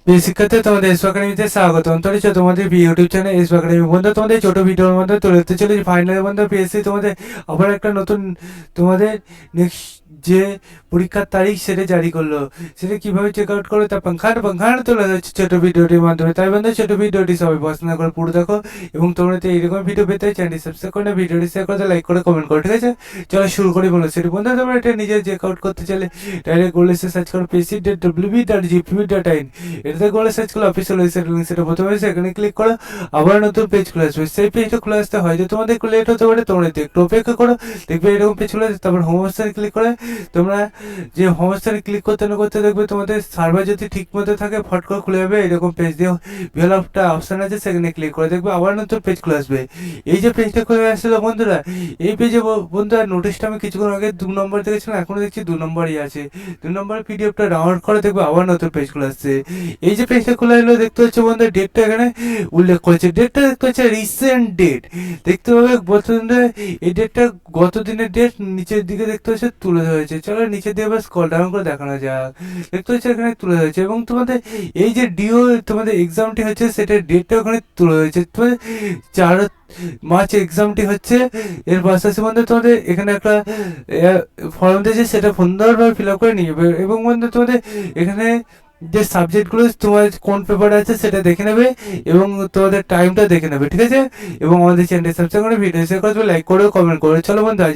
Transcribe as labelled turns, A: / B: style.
A: প্রিয় শিক্ষার্থী, তোমাদের এসো একাডেমিতে স্বাগতম। চলেছে তোমাদের ইউটিউব চ্যানেল এসো একাডেমি। বন্ধু, তোমাদের ছোট ভিডিওর মধ্যে তুলে ধরতে চলেছি ফাইনাল বন্ধু পিএসসি তোমাদের আবার একটা নতুন তোমাদের নেক্সট যে পরীক্ষার তারিখ সেটা জারি করলো। সেটা কিভাবে চেক আউট করো তা পাংখান তুলে ধরছে ছোট ভিডিওটির মাধ্যমে। তাই বন্ধু, ছোট ভিডিওটি সবাই পছন্দ করে পুরো দেখো, এবং তোমরা তো এইরকম ভিডিও পেতে চ্যানেলটি সাবস্ক্রাইব করে ভিডিওটি শেয়ার করে লাইক করে কমেন্ট করো, ঠিক আছে? চলো শুরু করি। বলো সেটি বন্ধু, তোমরা এটা নিজের চেক আউট করতে চাইলে ডাইরেক্ট গুগলে সার্চ করো pc.wb.gpb.in। এটাতে গুগলে সার্চ করলে অফিসিয়াল ওয়েবসাইট লিঙ্ক, সেটা প্রথমে সেখানে ক্লিক করো। আবার নতুন পেজ খুলে আসবে। সেই পেজটা খুলে আসতে হয়তো তোমাদের একটু লেট হতে পারে, তোমরা একটু অপেক্ষা করো, দেখবে এরকম পেজ খুলে আসবে। তারপর হোম অপশনে ক্লিক করে তোমরা যে হোম অপশনে ক্লিক করতে না করতে দেখবে তোমাদের সার্ভার যদি ঠিক মতো থাকে ফট করে খুলে যাবে এরকম পেজ দিয়ে। ভিউল একটা অপশন আছে, সেখানে ক্লিক করে দেখবে আবার নতুন পেজ খুলে আসবে। এই যে পেজটা খুলে আসলো বন্ধুরা, এই পেজে বন্ধুরা নোটিশটা আমি কিছুক্ষণ আগে 2 নম্বর দেখেছিলাম, এখনো দেখছি 2 নম্বরই আছে। 2 নম্বর পিডিএফটা ডাউনলোড করে দেখবে আবার নতুন পেজ খুলে আসছে। এই যে পেজটা খোলা হলো দেখতে হচ্ছে বন্ধু, ডেটটা এখানে উল্লেখ করেছে। ডেটটা দেখতে হচ্ছে রিসেন্ট ডেট, দেখতে পাবে গত দিনের এই ডেটটা, গত দিনের ডেট নিচের দিকে দেখতে হচ্ছে তুলে ধরেছে। চলো নিচের দিকে আবার স্ক্রল ডাউন করে দেখানো যাক। দেখতে হচ্ছে এখানে তুলে ধরেছে, এবং তোমাদের এই যে ডিও তোমাদের এক্সামটি হচ্ছে সেটা ডেটটা ওখানে তুলে ধরেছে। তোমাদের 4 মার্চ এক্সামটি হচ্ছে। এর পাশাপাশি বন্ধু তোমাদের এখানে একটা ফর্ম দিয়েছে, সেটা সুন্দরভাবে ফিল আপ করে নিয়ে যাবে। এবং বন্ধু তোমাদের এখানে যে সাবজেক্টগুলো তোমার কোন পেপার আছে সেটা দেখে নেবে, এবং তোমাদের টাইমটা দেখে নেবে, ঠিক আছে? এবং আমাদের চ্যানেলটি সাবস্ক্রাইব করে ভিডিও শেয়ার করে লাইক করে কমেন্ট করে। চলো বন্ধু আজ